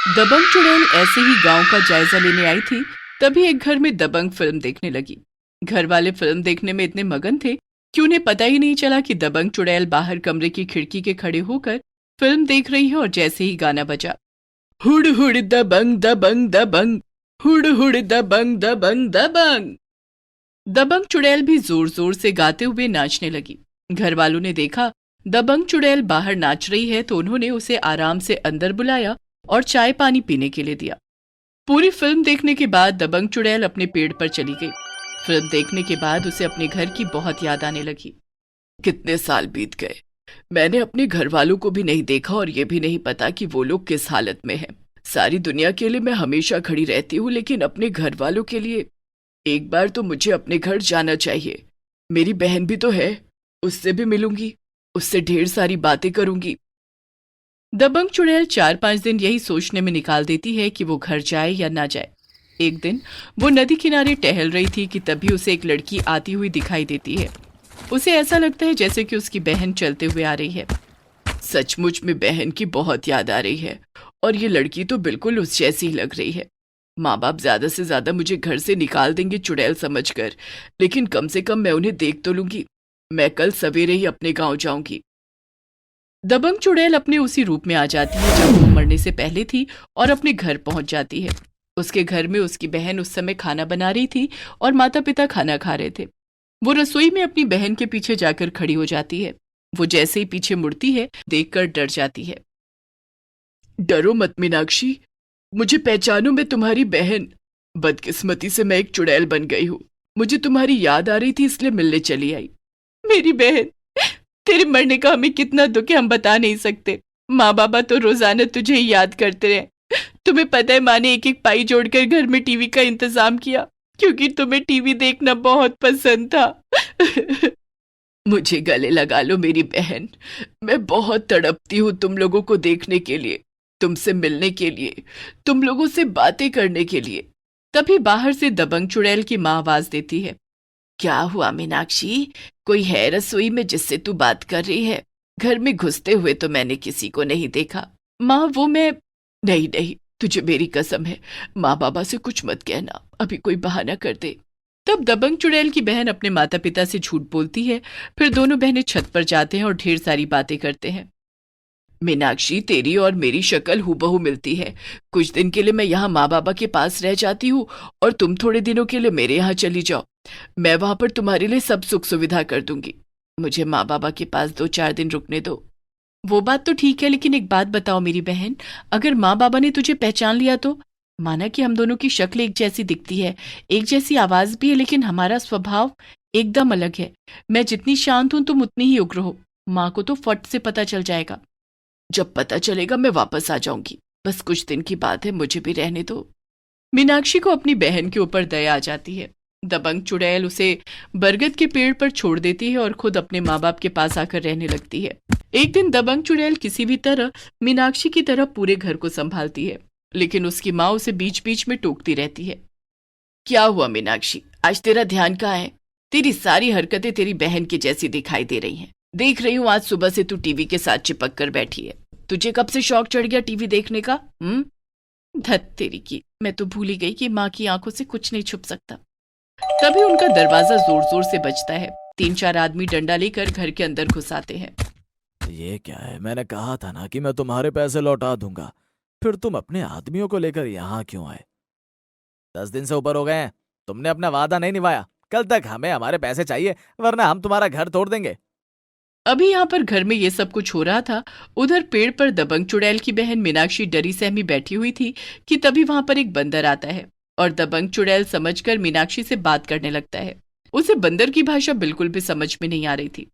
दबंग चुड़ैल ऐसे ही गांव का जायजा लेने आई थी। तभी एक घर में दबंग फिल्म देखने लगी। घर वाले फिल्म देखने में इतने मगन थे कि उन्हें पता ही नहीं चला कि दबंग चुड़ैल बाहर कमरे की खिड़की के खड़े होकर फिल्म देख रही है। और जैसे ही गाना बजा, हुड़ हुड़ दबंग दबंग दबंग, हुड़ हुड़ दबंग दबंग दबंग, दबंग चुड़ैल भी जोर जोर से गाते हुए नाचने लगी। घर वालों ने देखा दबंग चुड़ैल बाहर नाच रही है तो उन्होंने उसे आराम से अंदर बुलाया और चाय पानी पीने के लिए दिया। पूरी फिल्म देखने के बाद दबंग चुड़ैल अपने पेड़ पर चली गई। फिल्म देखने के बाद उसे अपने घर की बहुत याद आने लगी। कितने साल बीत गए, मैंने अपने घर वालों को भी नहीं देखा और ये भी नहीं पता कि वो लोग किस हालत में हैं। सारी दुनिया के लिए मैं हमेशा खड़ी रहती हूँ, लेकिन अपने घर वालों के लिए एक बार तो मुझे अपने घर जाना चाहिए। मेरी बहन भी तो है, उससे भी मिलूंगी, उससे ढेर सारी बातें करूंगी। दबंग चुड़ैल 4-5 दिन यही सोचने में निकाल देती है कि वो घर जाए या ना जाए। एक दिन वो नदी किनारे टहल रही थी कि तभी उसे एक लड़की आती हुई दिखाई देती है। उसे ऐसा लगता है जैसे कि उसकी बहन चलते हुए आ रही है। सचमुच में बहन की बहुत याद आ रही है और ये लड़की तो बिल्कुल उस जैसी ही लग रही है। माँ बाप ज्यादा से ज्यादा मुझे घर से निकाल देंगे चुड़ैल समझकर, लेकिन कम से कम मैं उन्हें देख तो लूंगी। मैं कल सवेरे ही अपने गांव जाऊंगी। दबंग चुड़ैल अपने उसी रूप में आ जाती है जब वो मरने से पहले थी और अपने घर पहुंच जाती है। उसके घर में उसकी बहन उस समय खाना बना रही थी और माता पिता खाना खा रहे थे। वो रसोई में अपनी बहन के पीछे जाकर खड़ी हो जाती है। वो जैसे ही पीछे मुड़ती है देखकर डर जाती है। डरो मत मीनाक्षी, मुझे पहचानो, मैं तुम्हारी बहन। बदकिस्मती से मैं एक चुड़ैल बन गई हूँ। मुझे तुम्हारी याद आ रही थी इसलिए मिलने चली आई। मेरी बहन, तेरे मरने का हमें कितना दुख है हम बता नहीं सकते। माँ बाबा तो रोजाना तुझे ही याद करते रहे। तुम्हें पता है माँ ने एक एक पाई जोड़कर घर में टीवी का इंतजाम किया क्योंकि तुम्हें टीवी देखना बहुत पसंद था। मुझे गले लगा लो मेरी बहन, मैं बहुत तड़पती हूँ तुम लोगों को देखने के लिए, तुमसे मिलने के लिए, तुम लोगों से बातें करने के लिए। तभी बाहर से दबंग चुड़ैल की माँ आवाज देती है। क्या हुआ मीनाक्षी, कोई है रसोई में जिससे तू बात कर रही है? घर में घुसते हुए तो मैंने किसी को नहीं देखा। माँ वो मैं नहीं नहीं, तुझे मेरी कसम है, माँ बाबा से कुछ मत कहना, अभी कोई बहाना कर दे। तब दबंग चुड़ैल की बहन अपने माता पिता से झूठ बोलती है। फिर दोनों बहनें छत पर जाते हैं और ढेर सारी बातें करते हैं। मीनाक्षी, तेरी और मेरी शक्ल हूबहू मिलती है। कुछ दिन के लिए मैं यहाँ माँ बाबा के पास रह जाती हूँ और तुम थोड़े दिनों के लिए मेरे यहाँ चली जाओ। मैं वहां पर तुम्हारे लिए सब सुख सुविधा कर दूंगी। मुझे माँ बाबा के पास 2-4 दिन रुकने दो। वो बात तो ठीक है, लेकिन एक बात बताओ मेरी बहन, अगर माँ बाबा ने तुझे पहचान लिया तो? माना कि हम दोनों की शक्ल एक जैसी दिखती है, एक जैसी आवाज भी है, लेकिन हमारा स्वभाव एकदम अलग है। मैं जितनी शांत हूं तुम उतनी ही उग्र हो। माँ को तो फट से पता चल जाएगा। जब पता चलेगा मैं वापस आ जाऊंगी, बस कुछ दिन की बात है, मुझे भी रहने दो। मीनाक्षी को अपनी बहन के ऊपर दया आ जाती है। दबंग चुड़ैल उसे बरगद के पेड़ पर छोड़ देती है और खुद अपने माँ बाप के पास आकर रहने लगती है। एक दिन दबंग चुड़ैल किसी भी तरह मीनाक्षी की तरह पूरे घर को संभालती है, लेकिन उसकी माँ उसे बीच बीच में टोकती रहती है। क्या हुआ मीनाक्षी, आज तेरा ध्यान कहाँ है? तेरी सारी हरकतें तेरी बहन की जैसी दिखाई दे रही हैं। देख रही हूँ आज सुबह से तू टीवी के साथ चिपक कर बैठी है। तुझे कब से शौक चढ़ गया टीवी देखने का? धत तेरी की, मैं तो भूल ही गई कि माँ की आंखों से कुछ नहीं छुप सकता। तभी उनका दरवाजा जोर जोर से बजता है। 3-4 आदमी डंडा लेकर घर के अंदर घुस आते हैं। ये क्या है? मैंने कहा था ना कि मैं तुम्हारे पैसे लौटा दूंगा, फिर तुम अपने आदमियों को लेकर यहाँ क्यों आए? 10 दिन से ऊपर हो गए हैं, तुमने अपना वादा नहीं निभाया। कल तक हमें हमारे पैसे चाहिए, वरना हम तुम्हारा घर तोड़ देंगे। अभी यहाँ पर घर में ये सब कुछ हो रहा था। उधर पेड़ पर दबंग चुड़ैल की बहन मीनाक्षी डरी सहमी बैठी हुई थी कि तभी वहां पर एक बंदर आता है और दबंग चुड़ैल समझकर मीनाक्षी से बात करने लगता है। उसे बंदर की भाषा बिल्कुल भी समझ में नहीं आ रही थी।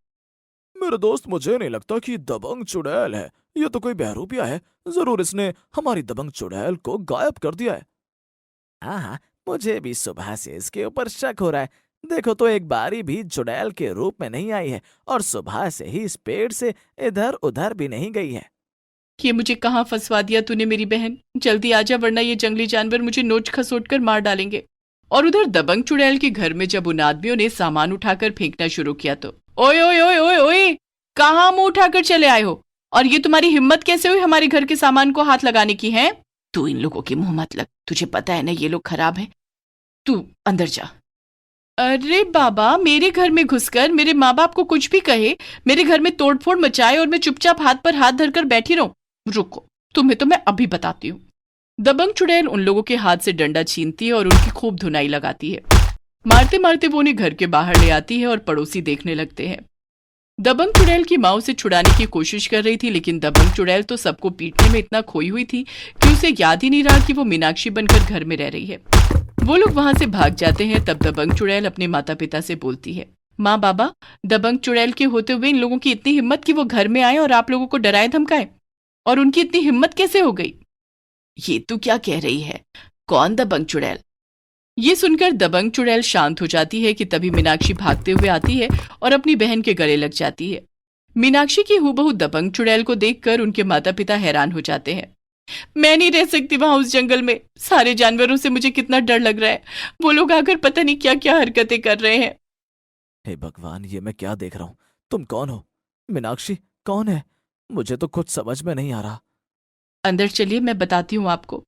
मेरे दोस्त, मुझे नहीं लगता कि दबंग चुड़ैल है, ये तो कोई बहरूपिया है। जरूर इसने हमारी दबंग चुड़ैल को गायब कर दिया है। हाँ हाँ, मुझे भी सुबह से इसके ऊपर शक हो रहा है। देखो तो, एक बारी भी चुड़ैल के रूप में नहीं आई है और सुबह से ही इस पेड़ से इधर उधर भी नहीं गई है। ये मुझे कहाँ फंसवा दिया तूने मेरी बहन, जल्दी आजा वरना ये जंगली जानवर मुझे नोच खसोट कर मार डालेंगे। और उधर दबंग चुड़ैल के घर में जब उन आदमियों ने सामान उठाकर फेंकना शुरू किया तो ओए ओए ओए ओए ओए, कहाँ मुंह उठाकर चले आए हो? और ये तुम्हारी हिम्मत कैसे हुई हमारे घर के सामान को हाथ लगाने की? है तू इन लोगों के मुंह मत लग, तुझे पता है ना ये लोग खराब हैं। तू अंदर जा। अरे बाबा, मेरे घर में घुसकर मेरे माँ बाप को कुछ भी कहे, मेरे घर में तोड़फोड़ मचाए और मैं चुपचाप हाथ पर हाथ धरकर बैठी रहूं। रुको, तुम्हें तो मैं अभी बताती हूँ। दबंग चुड़ैल उन लोगों के हाथ से डंडा छीनती है और उनकी खूब धुनाई लगाती है। मारते मारते वो उन्हें घर के बाहर ले आती है और पड़ोसी देखने लगते हैं। दबंग चुड़ैल की माँ उसे छुड़ाने की कोशिश कर रही थी, लेकिन दबंग चुड़ैल तो सबको पीटने में इतना खोई हुई थी कि उसे याद ही नहीं रहा कि वो मीनाक्षी बनकर घर में रह रही है। वो लोग वहां से भाग जाते हैं। तब दबंग चुड़ैल अपने माता पिता से बोलती है, माँ बाबा, दबंग चुड़ैल के होते हुए इन लोगों की इतनी हिम्मत कि वो घर में आए और आप लोगों को डराए धमकाए, और उनकी इतनी हिम्मत कैसे हो गई? ये तू क्या कह रही है? कौन दबंग चुड़ैल? ये सुनकर दबंग चुड़ैल शांत हो जाती है कि तभी मीनाक्षी भागते हुए आती है और अपनी बहन के गले लग जाती है। मीनाक्षी की हूबहू दबंग चुड़ैल को देखकर उनके माता पिता हैरान हो जाते हैं। मैं नहीं रह सकती वहां उस जंगल में, सारे जानवरों से मुझे कितना डर लग रहा है। वो लोग आकर पता नहीं क्या क्या हरकतें कर रहे हैं। हे भगवान, ये मैं क्या देख रहा हूँ? तुम कौन हो? मीनाक्षी कौन है? मुझे तो कुछ समझ में नहीं आ रहा। अंदर चलिए, मैं बताती हूँ आपको।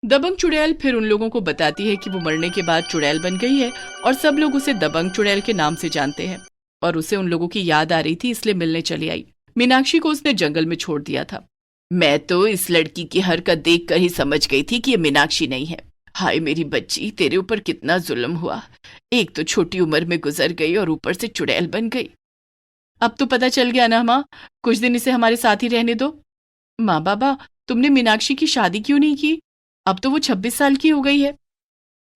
दबंग चुड़ैल फिर उन लोगों को बताती है कि वो मरने के बाद चुड़ैल बन गई है और सब लोग उसे दबंग चुड़ैल के नाम से जानते हैं, और उसे उन लोगों की याद आ रही थी इसलिए मिलने चली आई। मीनाक्षी को उसने जंगल में छोड़ दिया था। मैं तो इस लड़की की हरकत देखकर ही समझ गई थी कि ये मीनाक्षी नहीं है। हाय मेरी बच्ची, तेरे ऊपर कितना जुल्म हुआ। एक तो छोटी उम्र में गुजर गई और ऊपर से चुड़ैल बन गई। अब तो पता चल गया ना माँ, कुछ दिन इसे हमारे साथ ही रहने दो। माँ बाबा, तुमने मीनाक्षी की शादी क्यों नहीं की? अब तो वो 26 साल की हो गई है।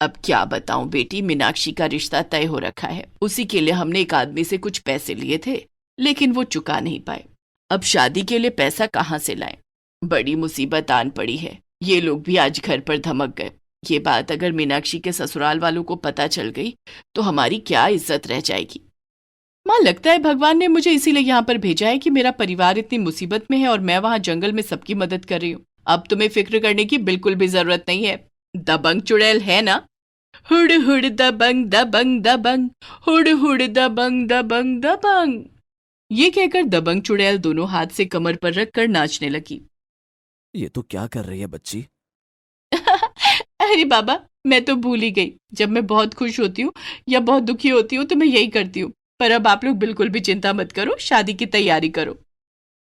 अब क्या बताऊं बेटी, मीनाक्षी का रिश्ता तय हो रखा है। उसी के लिए हमने एक आदमी से कुछ पैसे लिए थे, लेकिन वो चुका नहीं पाए। अब शादी के लिए पैसा कहाँ से लाएं? बड़ी मुसीबत आन पड़ी है। ये लोग भी आज घर पर धमक गए। ये बात अगर मीनाक्षी के ससुराल वालों को पता चल गई तो हमारी क्या इज्जत रह जाएगी। माँ, लगता है भगवान ने मुझे इसीलिए यहाँ पर भेजा है कि मेरा परिवार इतनी मुसीबत में है और मैं वहां जंगल में सबकी मदद कर रही हूँ। अब तुम्हें फिक्र करने की बिल्कुल भी जरूरत नहीं है। दबंग चुड़ैल है ना? हुड़ हुड़ दबंग दबंग दबंग, हुड़ हुड़ दबंग दबंग दबंग। ये कहकर दबंग चुड़ैल दोनों हाथ से कमर पर रखकर नाचने लगी। ये तो क्या कर रही है बच्ची? अरे बाबा, मैं तो भूल ही गई। जब मैं बहुत खुश होती हूँ या बहुत दुखी होती हूँ तो मैं यही करती हूँ। पर अब आप लोग बिल्कुल भी चिंता मत करो, शादी की तैयारी करो।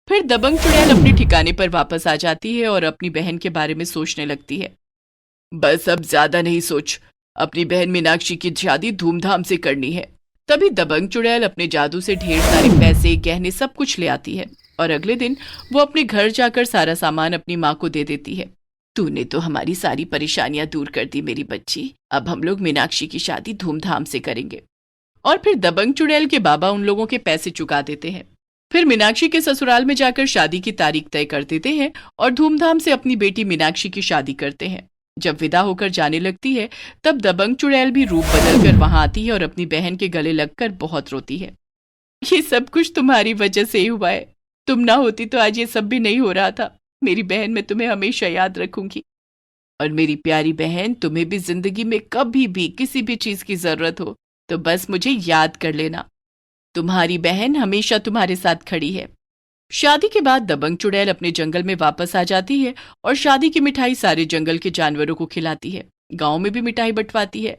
फिर दबंग चुड़ैल अपने ठिकाने पर वापस आ जाती है और अपनी बहन के बारे में सोचने लगती है। बस अब ज्यादा नहीं सोच, अपनी बहन मीनाक्षी की शादी धूमधाम से करनी है। तभी दबंग चुड़ैल अपने जादू से ढेर सारे पैसे, गहने, सब कुछ ले आती है और अगले दिन वो अपने घर जाकर सारा सामान अपनी माँ को दे देती है। तूने तो हमारी सारी परेशानियां दूर कर दी मेरी बच्ची। अब हम लोग मीनाक्षी की शादी धूमधाम से करेंगे। और फिर दबंग चुड़ैल के बाबा उन लोगों के पैसे चुका देते हैं। फिर मीनाक्षी के ससुराल में जाकर शादी की तारीख तय कर देते हैं और धूमधाम से अपनी बेटी मीनाक्षी की शादी करते हैं। जब विदा होकर जाने लगती है तब दबंग चुड़ैल भी रूप बदलकर वहां आती है और अपनी बहन के गले लगकर बहुत रोती है। ये सब कुछ तुम्हारी वजह से ही हुआ है। तुम ना होती तो आज ये सब भी नहीं हो रहा था। मेरी बहन, मैं तुम्हें हमेशा याद रखूंगी। और मेरी प्यारी बहन, तुम्हें भी जिंदगी में कभी भी किसी भी चीज की जरूरत हो तो बस मुझे याद कर लेना। तुम्हारी बहन हमेशा तुम्हारे साथ खड़ी है। शादी के बाद दबंग चुड़ैल अपने जंगल में वापस आ जाती है और शादी की मिठाई सारे जंगल के जानवरों को खिलाती है। गांव में भी मिठाई बंटवाती है।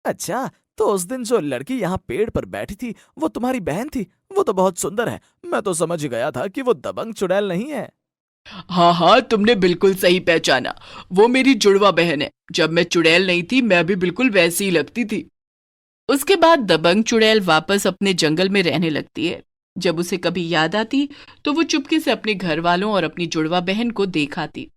अच्छा, तो उस दिन जो लड़की यहाँ पेड़ पर बैठी थी वो तुम्हारी बहन थी? वो तो बहुत सुंदर है। मैं तो समझ गया था कि वो दबंग चुड़ैल नहीं है। हाँ हाँ, तुमने बिल्कुल सही पहचाना। वो मेरी जुड़वा बहन है। जब मैं चुड़ैल नहीं थी मैं भी बिल्कुल वैसी ही लगती थी। उसके बाद दबंग चुड़ैल वापस अपने जंगल में रहने लगती है। जब उसे कभी याद आती तो वो चुपके से अपने घर वालों और अपनी जुड़वा बहन को देख आती।